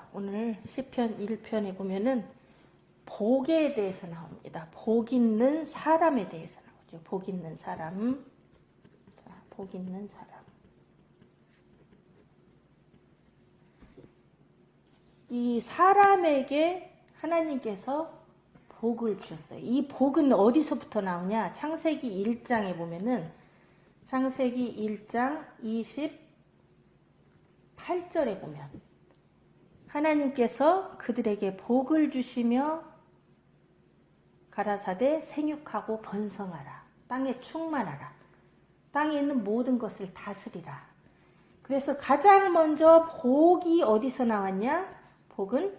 자, 오늘 시편 1편에 보면은 복에 대해서 나옵니다. 복 있는 사람에 대해서 나오죠. 복 있는 사람. 자, 복 있는 사람. 이 사람에게 하나님께서 복을 주셨어요. 이 복은 어디서부터 나오냐? 창세기 1장에 보면은 창세기 1장 28절에 보면 하나님께서 그들에게 복을 주시며 가라사대 생육하고 번성하라. 땅에 충만하라. 땅에 있는 모든 것을 다스리라. 그래서 가장 먼저 복이 어디서 나왔냐? 복은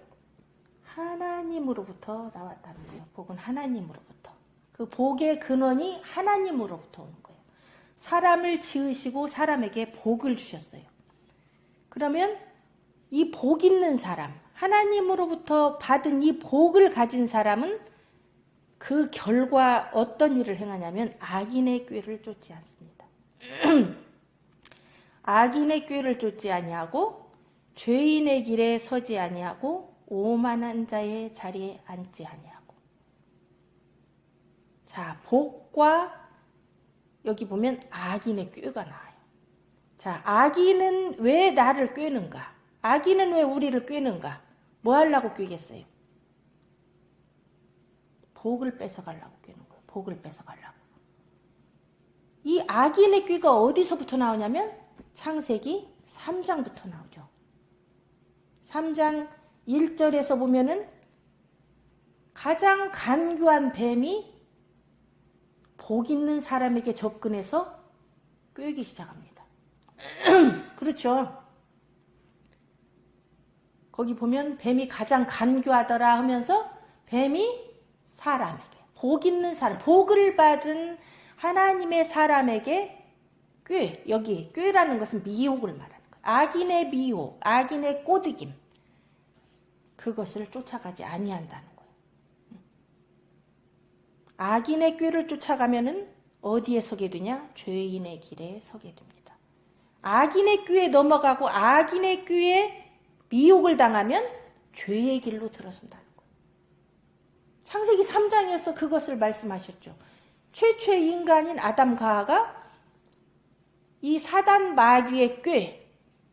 하나님으로부터 나왔다는 거예요. 복은 하나님으로부터. 그 복의 근원이 하나님으로부터 오는 거예요. 사람을 지으시고 사람에게 복을 주셨어요. 그러면 이 복 있는 사람, 하나님으로부터 받은 이 복을 가진 사람은 그 결과 어떤 일을 행하냐면 악인의 꾀를 쫓지 않습니다. 악인의 꾀를 쫓지 아니하고 죄인의 길에 서지 아니하고 오만한 자의 자리에 앉지 아니하고. 자, 복과 여기 보면 악인의 꾀가 나와요. 자, 악인은 왜 나를 꾀는가? 악인은 왜 우리를 꾀는가? 뭐 하려고 꾀겠어요? 복을 뺏어가려고 꾀는 거예요. 복을 뺏어가려고. 이 악인의 꾀가 어디서부터 나오냐면 창세기 3장부터 나오죠. 3장 1절에서 보면은 가장 간교한 뱀이 복 있는 사람에게 접근해서 꾀기 시작합니다. 그렇죠. 거기 보면 뱀이 가장 간교하더라 하면서 뱀이 사람에게, 복 있는 사람, 복을 받은 하나님의 사람에게 꾀, 여기 꾀라는 것은 미혹을 말하는 거예요. 악인의 미혹, 악인의 꼬드김, 그것을 쫓아가지 아니한다는 거예요. 악인의 꾀를 쫓아가면은 어디에 서게 되냐? 죄인의 길에 서게 됩니다. 악인의 꾀에 넘어가고 악인의 꾀에 미혹을 당하면 죄의 길로 들어선다는 거예요. 창세기 3장에서 그것을 말씀하셨죠. 최초의 인간인 아담과 하와가 이 사단 마귀의 꾀,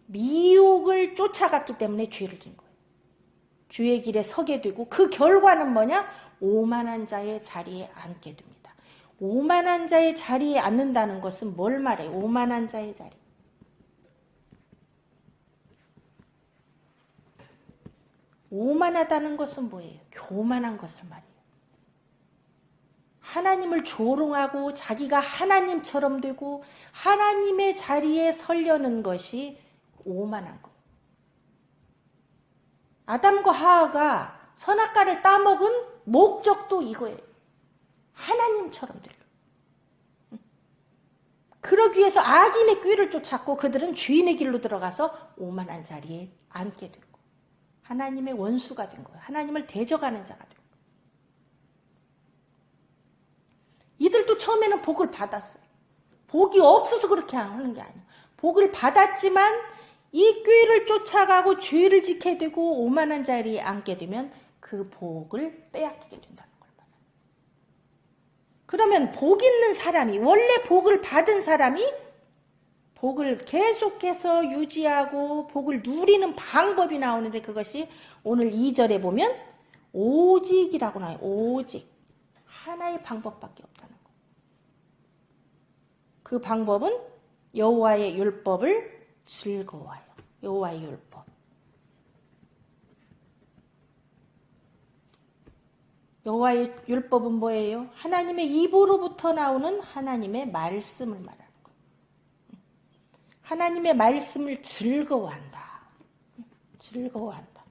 미혹을 쫓아갔기 때문에 죄를 진 거예요. 죄의 길에 서게 되고 그 결과는 뭐냐? 오만한 자의 자리에 앉게 됩니다. 오만한 자의 자리에 앉는다는 것은 뭘 말해요? 오만한 자의 자리. 오만하다는 것은 뭐예요? 교만한 것을 말해요. 하나님을 조롱하고 자기가 하나님처럼 되고 하나님의 자리에 서려는 것이 오만한 거예요. 아담과 하와가 선악과를 따먹은 목적도 이거예요. 하나님처럼 되려. 그러기 위해서 악인의 꾀를 쫓았고 그들은 죄인의 길로 들어가서 오만한 자리에 앉게 된 거예요. 하나님의 원수가 된 거예요. 하나님을 대적하는 자가 된 거예요. 이들도 처음에는 복을 받았어요. 복이 없어서 그렇게 하는 게 아니에요. 복을 받았지만 이 꾀를 쫓아가고 죄를 지게 되고 오만한 자리에 앉게 되면 그 복을 빼앗기게 된다는 걸 말해요. 그러면 복 있는 사람이, 원래 복을 받은 사람이 복을 계속해서 유지하고 복을 누리는 방법이 나오는데 그것이 오늘 2절에 보면 오직이라고 나와요. 오직. 하나의 방법밖에 없다는 거. 그 방법은 여호와의 율법을 즐거워해요. 여호와의 율법. 여호와의 율법은 뭐예요? 하나님의 입으로부터 나오는 하나님의 말씀을 말합니다. 하나님의 말씀을 즐거워한다. 즐거워한다.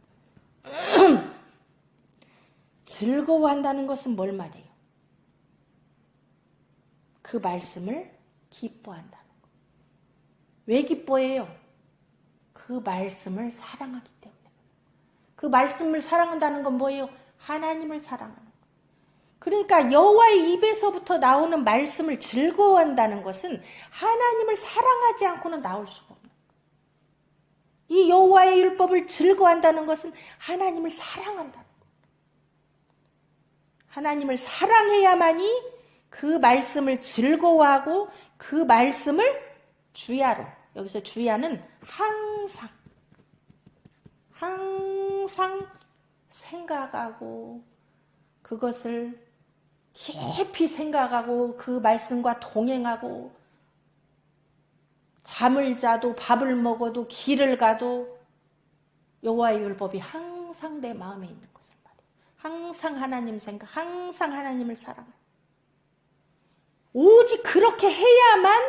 즐거워한다는 것은 뭘 말해요? 그 말씀을 기뻐한다는 거. 왜 기뻐해요? 그 말씀을 사랑하기 때문에. 그 말씀을 사랑한다는 건 뭐예요? 하나님을 사랑하는 거. 그러니까 여호와의 입에서부터 나오는 말씀을 즐거워한다는 것은 하나님을 사랑하지 않고는 나올 수가 없는 거예요. 이 여호와의 율법을 즐거워한다는 것은 하나님을 사랑한다. 하나님을 사랑해야만이 그 말씀을 즐거워하고 그 말씀을 주야로, 여기서 주야는 항상 생각하고 그것을 깊이 생각하고 그 말씀과 동행하고 잠을 자도 밥을 먹어도 길을 가도 여호와의 율법이 항상 내 마음에 있는 것을 말이에요. 항상 하나님 생각, 항상 하나님을 사랑해. 오직 그렇게 해야만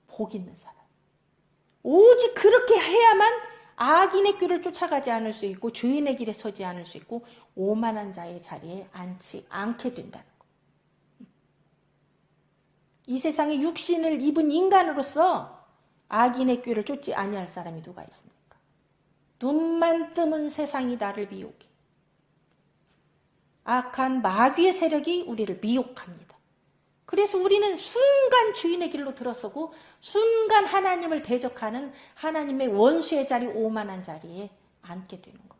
복 있는 사람. 오직 그렇게 해야만 악인의 꾀를 쫓아가지 않을 수 있고 죄인의 길에 서지 않을 수 있고 오만한 자의 자리에 앉지 않게 된다는 것. 이 세상에 육신을 입은 인간으로서 악인의 꾀를 쫓지 아니할 사람이 누가 있습니까? 눈만 뜨면 세상이 나를 미혹해. 악한 마귀의 세력이 우리를 미혹합니다. 그래서 우리는 순간 주인의 길로 들어서고 순간 하나님을 대적하는 하나님의 원수의 자리, 오만한 자리에 앉게 되는 것.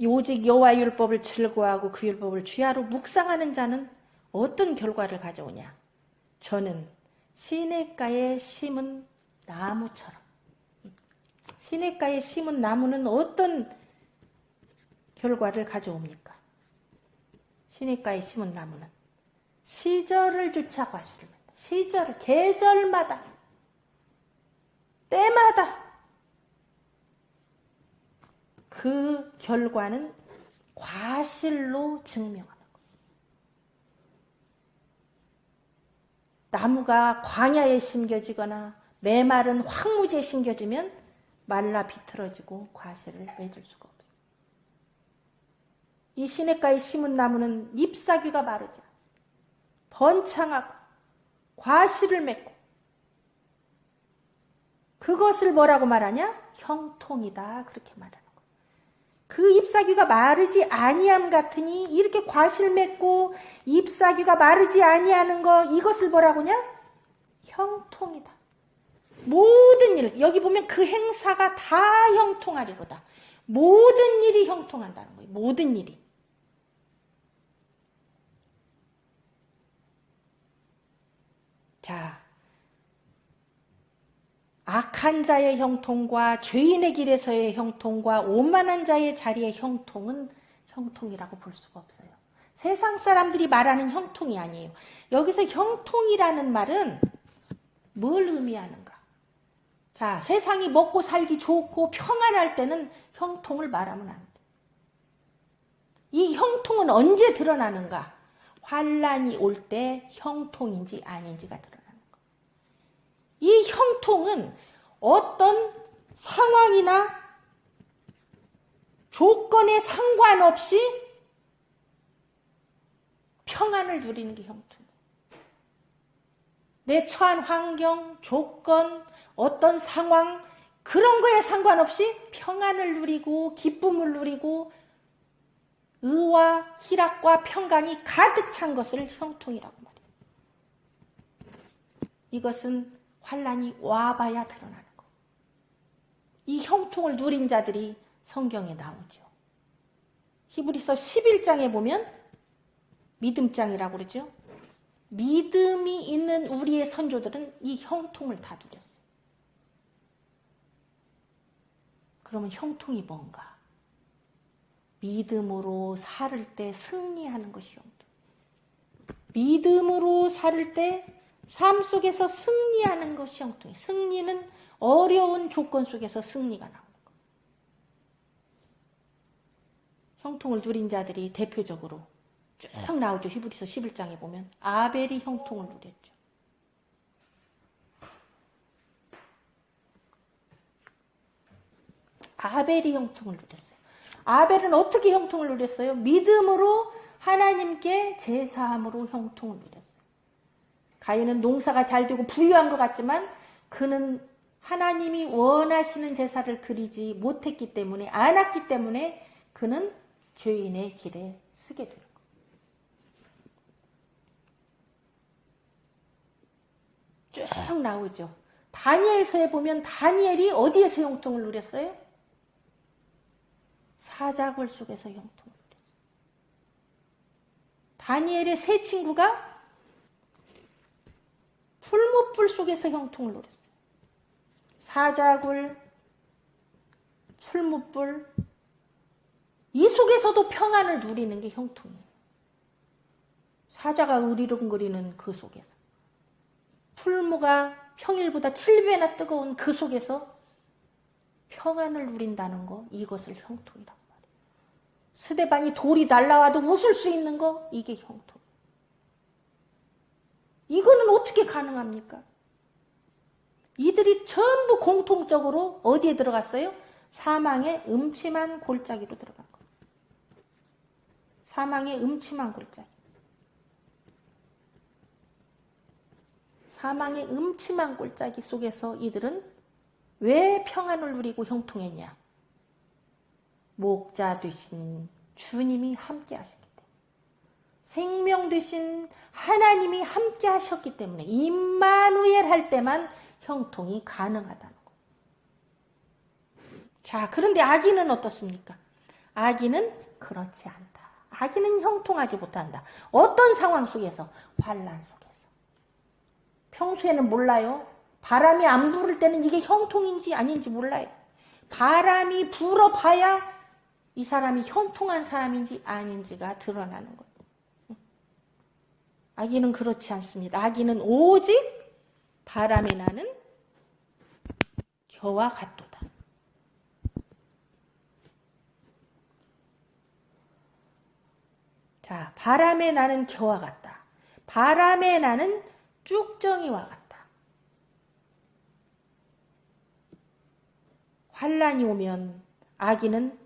오직 여호와의 율법을 즐거워하고 그 율법을 주야로 묵상하는 자는 어떤 결과를 가져오냐? 저는 시냇가에 심은 나무처럼. 시냇가에 심은 나무는 어떤 결과를 가져옵니까? 시냇가에 심은 나무는 시절을 주차 과실을 맺다. 시절, 계절마다, 때마다 그 결과는 과실로 증명하는 거예요. 나무가 광야에 심겨지거나 메마른 황무지에 심겨지면 말라 비틀어지고 과실을 맺을 수가 없어요. 이 시냇가에 심은 나무는 잎사귀가 마르지 않습니다. 번창하고 과실을 맺고 그것을 뭐라고 말하냐? 형통이다, 그렇게 말하는 거예요. 그 잎사귀가 마르지 아니함 같으니 이렇게 과실 맺고 잎사귀가 마르지 아니하는 거, 이것을 뭐라고 하냐? 형통이다. 모든 일, 여기 보면 그 행사가 다 형통하리로다. 모든 일이 형통한다는 거예요. 모든 일이. 자, 악한 자의 형통과 죄인의 길에서의 형통과 오만한 자의 자리의 형통은 형통이라고 볼 수가 없어요. 세상 사람들이 말하는 형통이 아니에요. 여기서 형통이라는 말은 뭘 의미하는가? 자, 세상이 먹고 살기 좋고 평안할 때는 형통을 말하면 안 돼. 이 형통은 언제 드러나는가? 환난이 올 때 형통인지 아닌지가 드러나는 거예요. 이 형통은 어떤 상황이나 조건에 상관없이 평안을 누리는 게 형통이에요. 내 처한 환경, 조건, 어떤 상황, 그런 거에 상관없이 평안을 누리고 기쁨을 누리고 의와 희락과 평강이 가득 찬 것을 형통이라고 말해요. 이것은 환난이 와봐야 드러나는 거. 이 형통을 누린 자들이 성경에 나오죠. 히브리서 11장에 보면 믿음장이라고 그러죠. 믿음이 있는 우리의 선조들은 이 형통을 다 누렸어요. 그러면 형통이 뭔가? 믿음으로 살을 때 승리하는 것이 형통. 믿음으로 살을 때 삶 속에서 승리하는 것이 형통이에요. 승리는 어려운 조건 속에서 승리가 나오는 거예요. 형통을 누린 자들이 대표적으로 쭉 나오죠. 히브리서 11장에 보면 아벨이 형통을 누렸죠. 아벨이 형통을 누렸어요. 아벨은 어떻게 형통을 누렸어요? 믿음으로 하나님께 제사함으로 형통을 누렸어요. 가인은 농사가 잘 되고 부유한 것 같지만 그는 하나님이 원하시는 제사를 드리지 못했기 때문에, 안 했기 때문에 그는 죄인의 길에 서게 되는 거예요. 쭉 나오죠. 다니엘서에 보면 다니엘이 어디에서 형통을 누렸어요? 사자굴 속에서 형통을 누렸어요. 다니엘의 세 친구가 풀무불 속에서 형통을 누렸어요. 사자굴, 풀무불, 이 속에서도 평안을 누리는 게 형통이에요. 사자가 으리렁거리는 그 속에서, 풀무가 평일보다 7배나 뜨거운 그 속에서 평안을 누린다는 거, 이것을 형통이란 말이에요. 스데반이 돌이 날라와도 웃을 수 있는 거, 이게 형통. 이거는 어떻게 가능합니까? 이들이 전부 공통적으로 어디에 들어갔어요? 사망의 음침한 골짜기로 들어간 거예요. 사망의 음침한 골짜기. 사망의 음침한 골짜기 속에서 이들은 왜 평안을 누리고 형통했냐? 목자 되신 주님이 함께 하셨기 때문에, 생명 되신 하나님이 함께 하셨기 때문에 임마누엘 할 때만 형통이 가능하다는 거예요. 자, 그런데 아기는 어떻습니까? 아기는 그렇지 않다. 아기는 형통하지 못한다. 어떤 상황 속에서? 환난 속에서. 평소에는 몰라요. 바람이 안 불을 때는 이게 형통인지 아닌지 몰라요. 바람이 불어봐야 이 사람이 형통한 사람인지 아닌지가 드러나는 거예요. 아기는 그렇지 않습니다. 아기는 오직 바람이 나는 겨와 같도다. 자, 바람에 나는 겨와 같다. 바람에 나는 쭉정이와 같다. 환난이 오면 아기는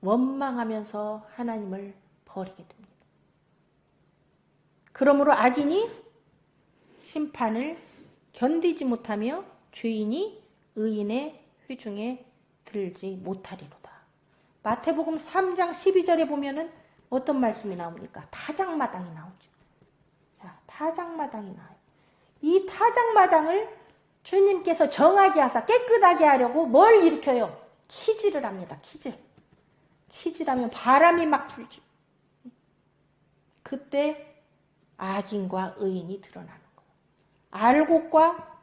원망하면서 하나님을 버리게 됩니다. 그러므로 악인이 심판을 견디지 못하며 죄인이 의인의 회중에 들지 못하리로다. 마태복음 3장 12절에 보면은 어떤 말씀이 나옵니까? 타작마당이 나오죠. 자, 타작마당이 나와요. 이 타작마당을 주님께서 정하게 하사 깨끗하게 하려고 뭘 일으켜요? 키질을 합니다. 키질. 키질하면 바람이 막 불죠. 그때 악인과 의인이 드러나는 거예요. 알곡과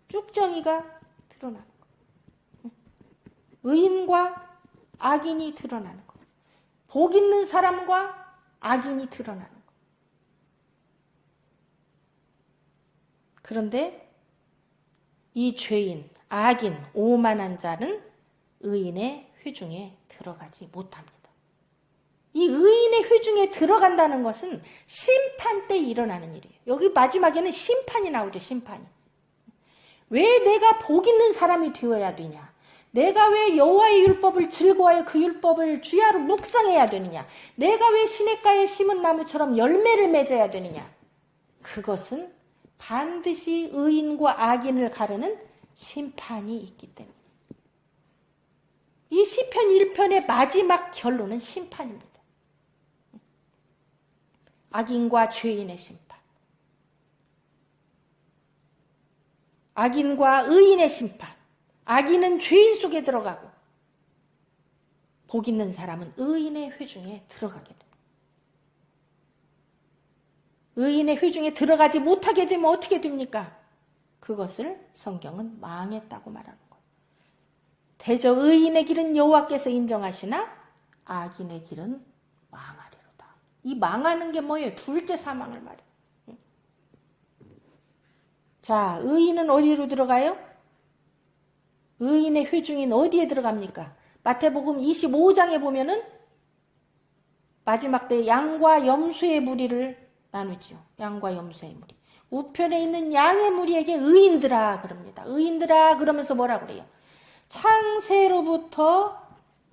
쭉정이가 드러나는 거예요. 의인과 악인이 드러나는 거예요. 복 있는 사람과 악인이 드러나는 거예요. 그런데 이 죄인, 악인, 오만한 자는 의인의 회중에 들어가지 못합니다. 이 의인의 회중에 들어간다는 것은 심판 때 일어나는 일이에요. 여기 마지막에는 심판이 나오죠. 심판이. 왜 내가 복 있는 사람이 되어야 되냐? 내가 왜 여호와의 율법을 즐거워하여 그 율법을 주야로 묵상해야 되느냐? 내가 왜 시냇가에 심은 나무처럼 열매를 맺어야 되느냐? 그것은 반드시 의인과 악인을 가르는 심판이 있기 때문에. 이 시편 1편의 마지막 결론은 심판입니다. 악인과 죄인의 심판. 악인과 의인의 심판. 악인은 죄인 속에 들어가고 복 있는 사람은 의인의 회중에 들어가게 됩니다. 의인의 회중에 들어가지 못하게 되면 어떻게 됩니까? 그것을 성경은 망했다고 말하는 거예요. 대저 의인의 길은 여호와께서 인정하시나 악인의 길은 망하리로다. 이 망하는 게 뭐예요? 둘째 사망을 말해요. 자, 의인은 어디로 들어가요? 의인의 회중인 어디에 들어갑니까? 마태복음 25장에 보면은 마지막 때 양과 염소의 무리를 나누죠. 양과 염소의 무리. 우편에 있는 양의 무리에게 의인들아 그럽니다. 의인들아 그러면서 뭐라 그래요? 창세로부터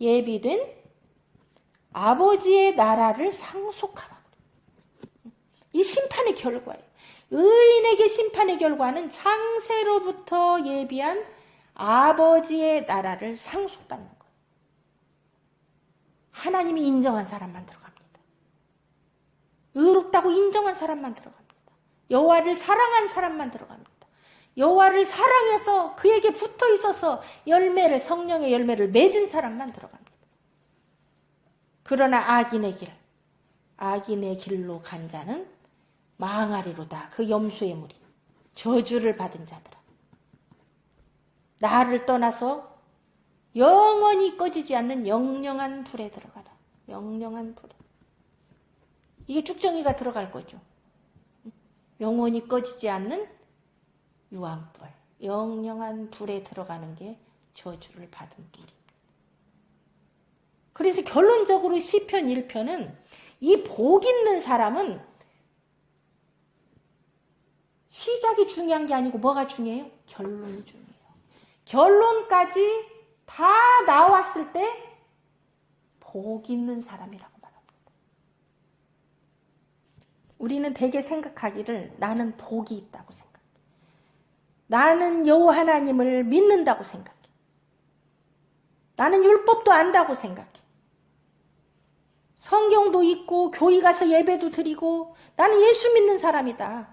예비된 아버지의 나라를 상속하라. 이 심판의 결과예요. 의인에게 심판의 결과는 창세로부터 예비한 아버지의 나라를 상속받는 거예요. 하나님이 인정한 사람만 들어갑니다. 의롭다고 인정한 사람만 들어갑니다. 여호와를 사랑한 사람만 들어갑니다. 여호와를 사랑해서 그에게 붙어 있어서 열매를, 성령의 열매를 맺은 사람만 들어갑니다. 그러나 악인의 길로 간 자는 망하리로다. 그 염소의 무리, 저주를 받은 자들아, 나를 떠나서 영원히 꺼지지 않는 영영한 불에 들어가라. 영영한 불에. 이게 쭉정이가 들어갈 거죠. 영원히 꺼지지 않는 유황불, 영영한 불에 들어가는 게 저주를 받은 불입니다. 그래서 결론적으로 시편 1편은 이 복 있는 사람은 시작이 중요한 게 아니고 뭐가 중요해요? 결론이 중요해요. 결론까지 다 나왔을 때 복 있는 사람이라고 말합니다. 우리는 대개 생각하기를 나는 복이 있다고 생각해. 나는 여호와 하나님을 믿는다고 생각해. 나는 율법도 안다고 생각해. 성경도 읽고 교회 가서 예배도 드리고 나는 예수 믿는 사람이다.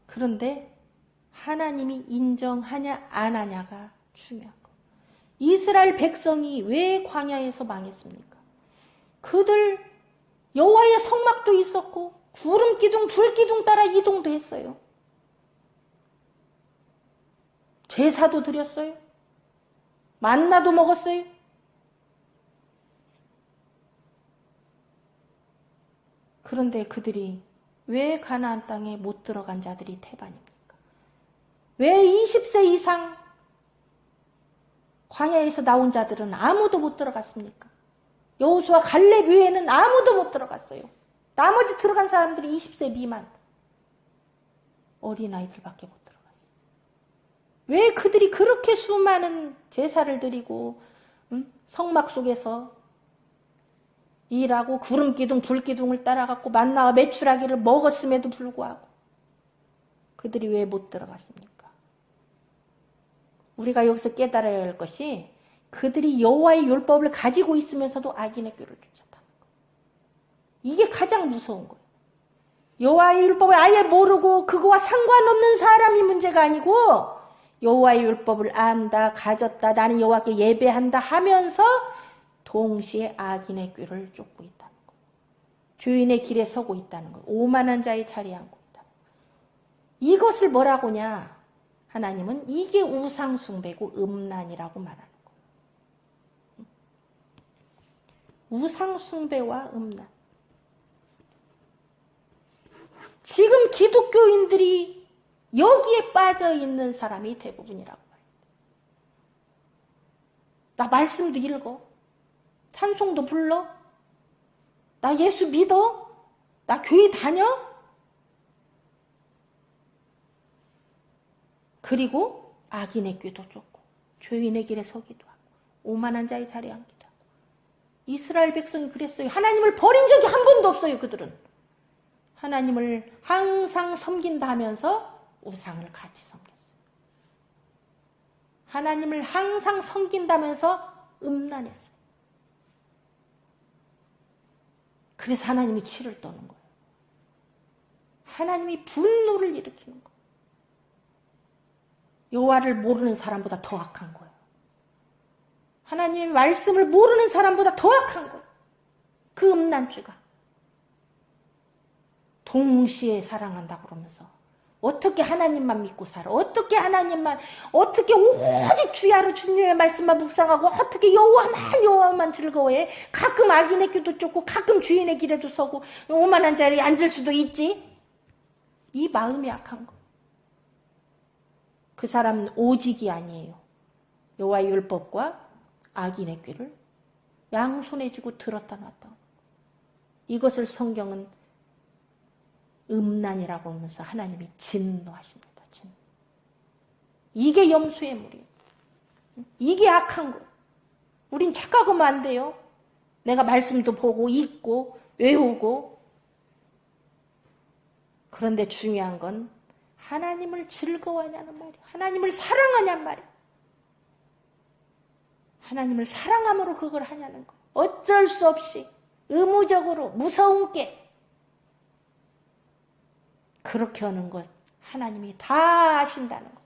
그런데 하나님이 인정하냐 안 하냐가 중요한 거. 이스라엘 백성이 왜 광야에서 망했습니까? 그들 여호와의 성막도 있었고 구름 기둥 불 기둥 따라 이동도 했어요. 제사도 드렸어요. 만나도 먹었어요. 그런데 그들이 왜 가나안 땅에 못 들어간 자들이 태반입니까? 왜 20세 이상 광야에서 나온 자들은 아무도 못 들어갔습니까? 여호수아 갈렙 외에는 아무도 못 들어갔어요. 나머지 들어간 사람들이 20세 미만 어린아이들밖에 못 들어갔어요. 왜 그들이 그렇게 수많은 제사를 드리고 성막 속에서 일하고 구름기둥 불기둥을 따라갔고 만나와 메추라기를 먹었음에도 불구하고 그들이 왜 못 들어갔습니까? 우리가 여기서 깨달아야 할 것이 그들이 여호와의 율법을 가지고 있으면서도 악인의 꾀를 쫓았다는 거예요. 이게 가장 무서운 거예요. 여호와의 율법을 아예 모르고 그거와 상관없는 사람이 문제가 아니고 여호와의 율법을 안다, 가졌다, 나는 여호와께 예배한다 하면서 동시에 악인의 꾀를 쫓고 있다는 거예요. 죄인의 길에 서고 있다는 거예요. 오만한 자의 자리에 앉고 있다는 거예요. 이것을 뭐라고냐? 하나님은 이게 우상숭배고 음란이라고 말하는 거예요. 우상숭배와 음란. 지금 기독교인들이 여기에 빠져 있는 사람이 대부분이라고 말해요. 나 말씀도 읽어. 찬송도 불러. 나 예수 믿어. 나 교회 다녀. 그리고 악인의 꾀도 쫓고 죄인의 길에 서기도 하고 오만한 자의 자리에 앉기도 하고. 이스라엘 백성이 그랬어요. 하나님을 버린 적이 한 번도 없어요. 그들은 하나님을 항상 섬긴다 하면서 우상을 같이 섬겼어요. 하나님을 항상 섬긴다면서 음란했어요. 그래서 하나님이 치를 떠는 거예요. 하나님이 분노를 일으키는 거예요. 여호와를 모르는 사람보다 더 악한 거예요. 하나님의 말씀을 모르는 사람보다 더 악한 거예요. 그 음란죄가. 동시에 사랑한다고 그러면서 어떻게 하나님만 믿고 살아? 어떻게 오직 주야로 주님의 말씀만 묵상하고 어떻게 여호와만 즐거워해? 가끔 악인의 길도 쫓고 가끔 죄인의 길에도 서고 오만한 자리에 앉을 수도 있지. 이 마음이 악한 거. 그 사람은 오직이 아니에요. 여호와의 율법과 악인의 꾀를 양손에 쥐고 들었다 놨다. 이것을 성경은 음란이라고 하면서 하나님이 진노하십니다. 이게 염소의 물이에요. 이게 악한 거예요. 우린 착각하면 안 돼요. 내가 말씀도 보고 읽고 외우고. 그런데 중요한 건 하나님을 즐거워하냐는 말이에요. 하나님을 사랑하냐는 말이에요. 하나님을 사랑함으로 그걸 하냐는 거예요. 어쩔 수 없이 의무적으로 무서운 게 그렇게 하는 것 하나님이 다 아신다는 거.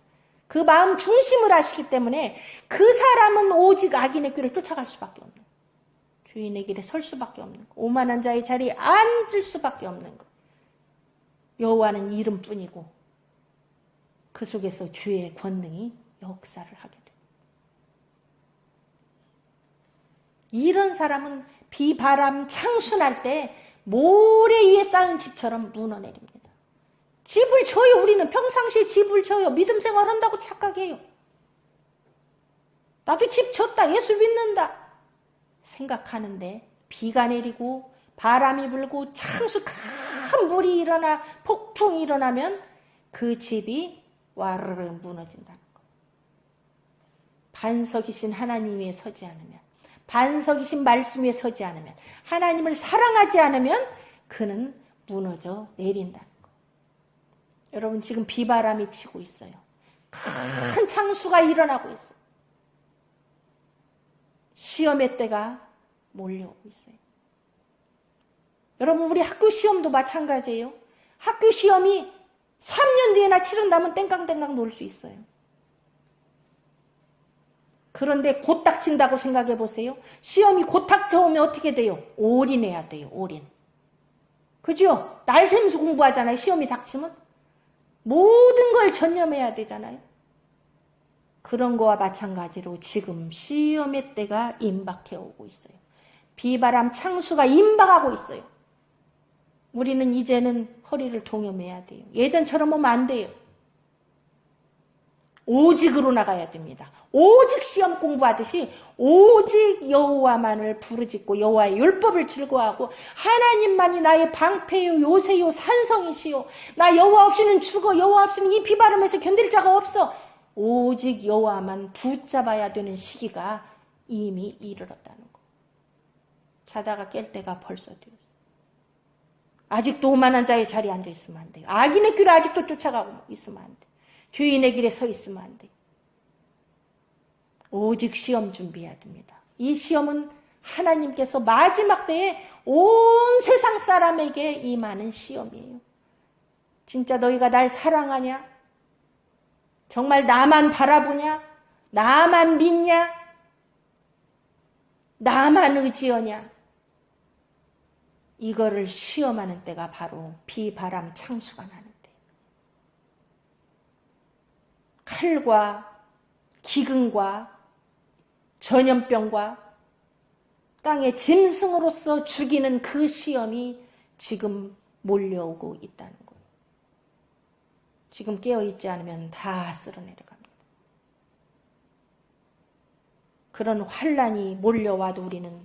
그 마음 중심을 아시기 때문에 그 사람은 오직 악인의 꾀를 쫓아갈 수밖에 없는 거예요. 주인의 길에 설 수밖에 없는 거. 오만한 자의 자리에 앉을 수밖에 없는 거. 여호와는 이름뿐이고 그 속에서 주의 권능이 역사를 하게 돼요. 이런 사람은 비바람 창순할 때 모래 위에 쌓은 집처럼 무너내립니다. 집을 쳐요. 우리는 평상시에 집을 쳐요. 믿음 생활 한다고 착각해요. 나도 집 쳤다. 예수 믿는다. 생각하는데 비가 내리고 바람이 불고 창수 큰 물이 일어나 폭풍이 일어나면 그 집이 와르르 무너진다는 거. 반석이신 하나님 위에 서지 않으면, 반석이신 말씀 위에 서지 않으면, 하나님을 사랑하지 않으면 그는 무너져 내린다는 거. 여러분 지금 비바람이 치고 있어요. 큰 창수가 일어나고 있어요. 시험의 때가 몰려오고 있어요. 여러분 우리 학교 시험도 마찬가지예요. 학교 시험이 3년 뒤에나 치른다면 땡깡땡깡 놀 수 있어요. 그런데 곧 닥친다고 생각해 보세요. 시험이 곧 닥쳐오면 어떻게 돼요? 올인해야 돼요. 올인. 그죠? 날 새면서 공부하잖아요. 시험이 닥치면 모든 걸 전념해야 되잖아요. 그런 거와 마찬가지로 지금 시험의 때가 임박해 오고 있어요. 비바람 창수가 임박하고 있어요. 우리는 이제는 허리를 동여매야 돼요. 예전처럼 하면 안 돼요. 오직으로 나가야 됩니다. 오직 시험 공부하듯이 오직 여호와만을 부르짖고 여호와의 율법을 즐거워하고 하나님만이 나의 방패요 요새요 산성이시요 나 여호와 없이는 죽어 여호와 없이는 이 비바람에서 견딜 자가 없어. 오직 여호와만 붙잡아야 되는 시기가 이미 이르렀다는 거. 자다가 깰 때가 벌써 되었어요. 아직도 오만한 자의 자리에 앉아 있으면 안 돼요. 악인의 길을 아직도 쫓아가고 있으면 안 돼요. 죄인의 길에 서 있으면 안 돼요. 오직 시험 준비해야 됩니다. 이 시험은 하나님께서 마지막 때에 온 세상 사람에게 임하는 시험이에요. 진짜 너희가 날 사랑하냐? 정말 나만 바라보냐? 나만 믿냐? 나만 의지하냐? 이거를 시험하는 때가 바로 비바람 창수가 나는 때. 칼과 기근과 전염병과 땅의 짐승으로서 죽이는 그 시험이 지금 몰려오고 있다는 거예요. 지금 깨어있지 않으면 다 쓸어내려갑니다. 그런 환란이 몰려와도 우리는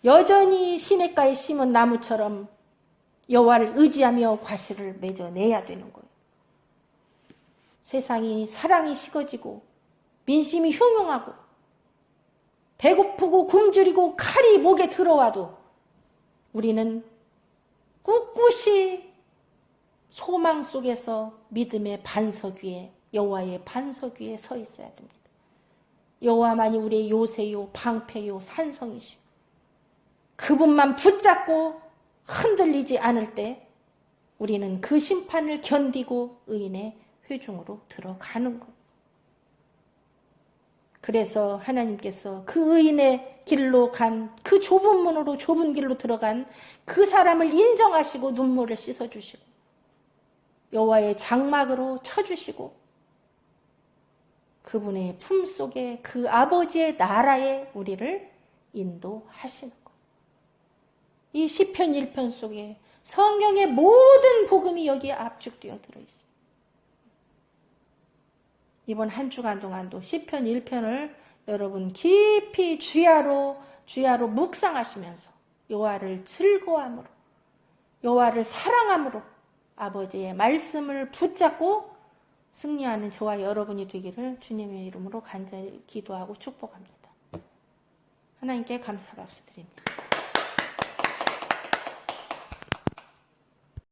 여전히 시냇가에 심은 나무처럼 여호와를 의지하며 과실을 맺어내야 되는 거예요. 세상이 사랑이 식어지고 민심이 흉흉하고 배고프고 굶주리고 칼이 목에 들어와도 우리는 꿋꿋이 소망 속에서 믿음의 반석 위에 여호와의 반석 위에 서 있어야 됩니다. 여호와만이 우리의 요새요 방패요 산성이시오. 그분만 붙잡고 흔들리지 않을 때 우리는 그 심판을 견디고 의인의 회중으로 들어가는 것. 그래서 하나님께서 그 의인의 길로 간 그 좁은 문으로 좁은 길로 들어간 그 사람을 인정하시고 눈물을 씻어주시고 여호와의 장막으로 쳐주시고 그분의 품속에 그 아버지의 나라에 우리를 인도하시는 것. 이 시편 1편 속에 성경의 모든 복음이 여기에 압축되어 들어있어요. 이번 한 주간 동안도 시편 1편을 여러분 깊이 주야로 묵상하시면서 여호와를 즐거워함으로 여호와를 사랑함으로 아버지의 말씀을 붙잡고 승리하는 저와 여러분이 되기를 주님의 이름으로 간절히 기도하고 축복합니다. 하나님께 감사 박수 드립니다.